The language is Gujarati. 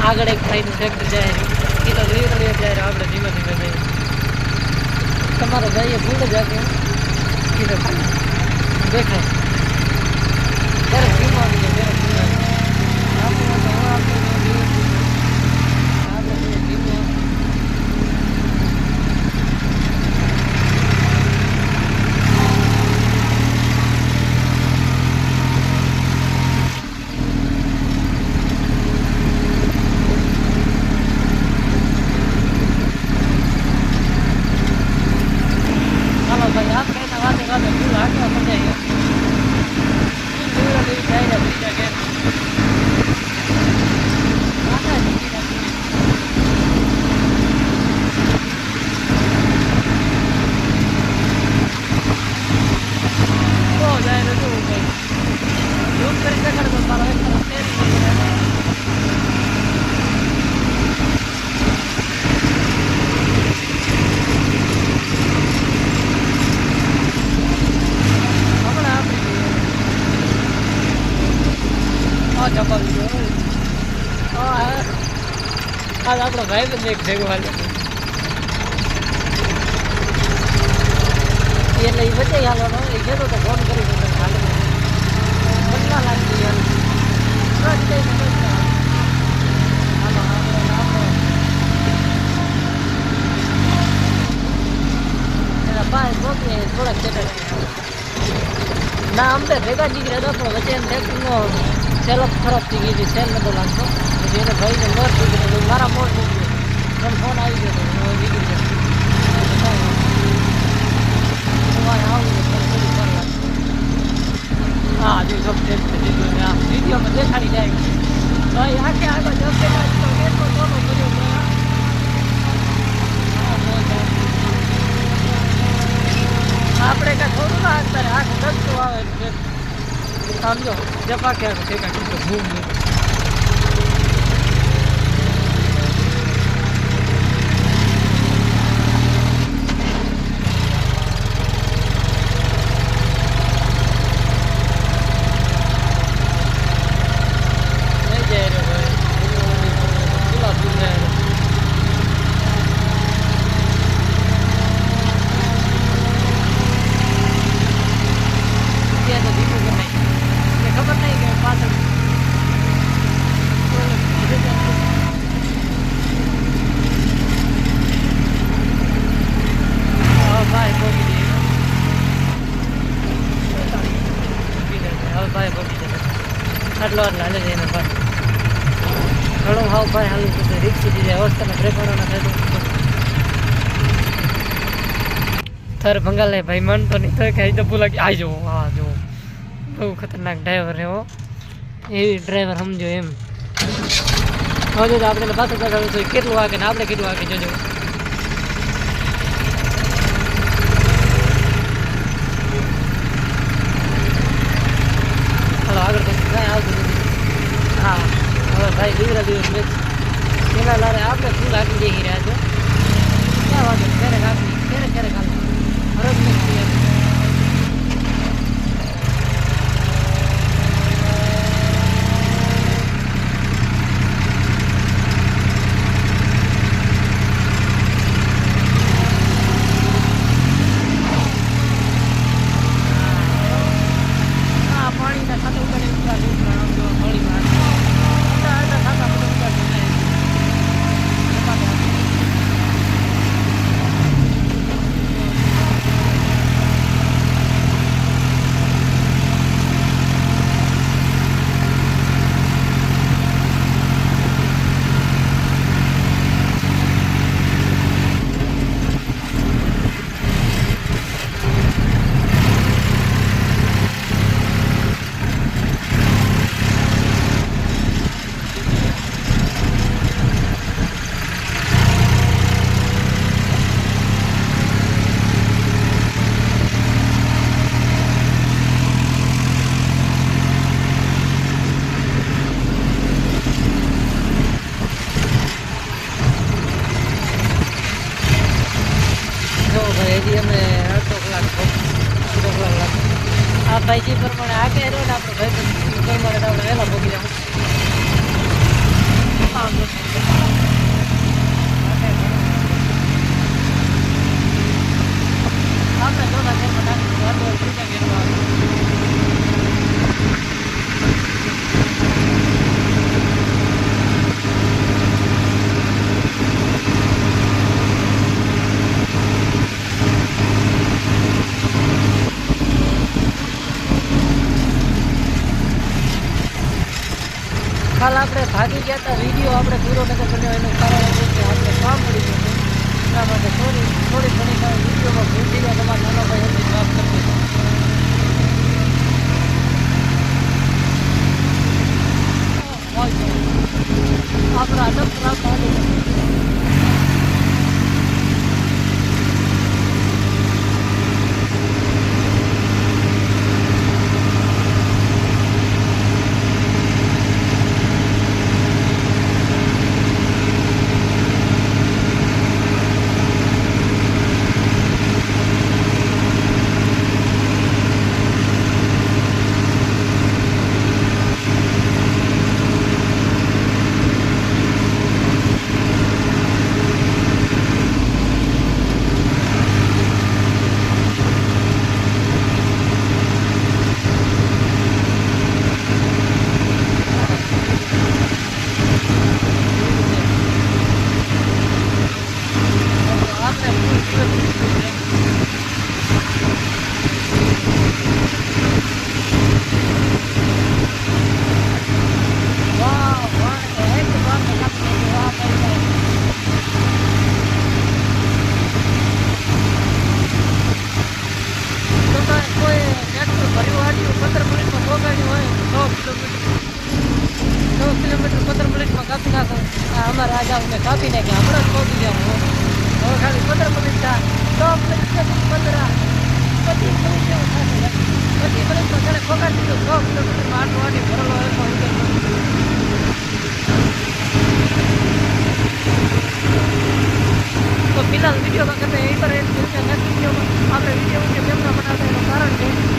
આગળ એક ભાઈનું ટ્રેક્ટર જાય એ તો જોયું ત્યારે આપણે ધીમે ધીમે જઈએ. તમારો ભાઈએ ભૂલ જ આપી દેખાય ત્યારે ધીમો આવી જાય ત્યારે ધીમો આપણો ભાઈ પણ એક ભેગો હાલે એટલે એ વચ્ચે હાલવાનો એ કહેતો તો ફોન કરી દો હાલે બદલા લાગી હાલો એના પાંચ મોકલી થોડાક ચેટા ના અમને ભેગા નીકળ્યા હતા પણ વચ્ચે એમ ટ્રેક્ટરનો સેલ ખરાબ થઈ ગઈ હતી સેલ નતો લાગતો પછી એને ભાઈને મોર થઈ ગયો મારા મોર થઈ ગયો પણ ફોન આવી ગયો હતો નીકળી ગયો હા જો સબ વિડીયોમાં દેખાડી જાય ભાઈ આખે આગળ જશે આપણે કાંઈ થોડું ના અત્યારે આખ દસતું આવે સમજો જપા કે ભેગા કીધું ભૂમ નહીં આટલો હાલે છે એને ભાઈ ઘણું હાવ ભાઈ હાલું થશે રિક્સ થઈ જાય અવસ્થાને બ્રેકવાળાના થાય તારે ભંગાલ લે ભાઈ મન તો નહીં થાય કે તો ભૂલા કે આવી જવો હા જુઓ બહુ ખતરનાક ડ્રાઈવર એવો એવી ડ્રાઈવર સમજો એમ હવે તો આપણે પાછું કાઢવાનું છે કેટલું વાગે ને આપણે કેટલું વાગે જોજો આગળ પછી કાંઈ આવતું નથી હા હવે ભાઈ લીવડા દિવસ મેચ એના લારે આપણે ફૂલ હાકી જઈ રહ્યા છો ક્યાં વાંધો ક્યારેક હાકી ક્યારેક હાકી હરજ નથી ભાઈ જે પ્રમાણે આગે રહ્યો ને આપણો ભાઈ પ્રમાણે આપણે વહેલા ભોગી જાવ. કાલ આપણે ભાગી ગયા હતા, વિડીયો આપણે પૂરો નતો બન્યો. એનું કારણ હતું કે આપણે કામ મળી ગયું હતું. એના માટે થોડી ઘણી વિડીયોમાં ભૂલ થઈ ગયા. તમારા નાના ભાઈ હતી માફ કરી દીધો. આપણા ડોક્ટર અમારા રાજા અમને કાપી નાખ્યા. હમણાં જ પહોંચી ગયા. હવે ખાલી 15 મિનિટ થાય. 100 મિનિટ 15 25 મિનિટ જેવું થશે. 25 મિનિટમાં ઘરે ખોખાડી દીધું. 100 કિલોમીટરમાં આટલું આટી ભરેલો તો ફિલહાલ વિડીયો કરતા એ પર નેક્સ્ટ વિડીયોમાં આપણે વિડીયો કેમ ના બનાવતા એનું કારણ છે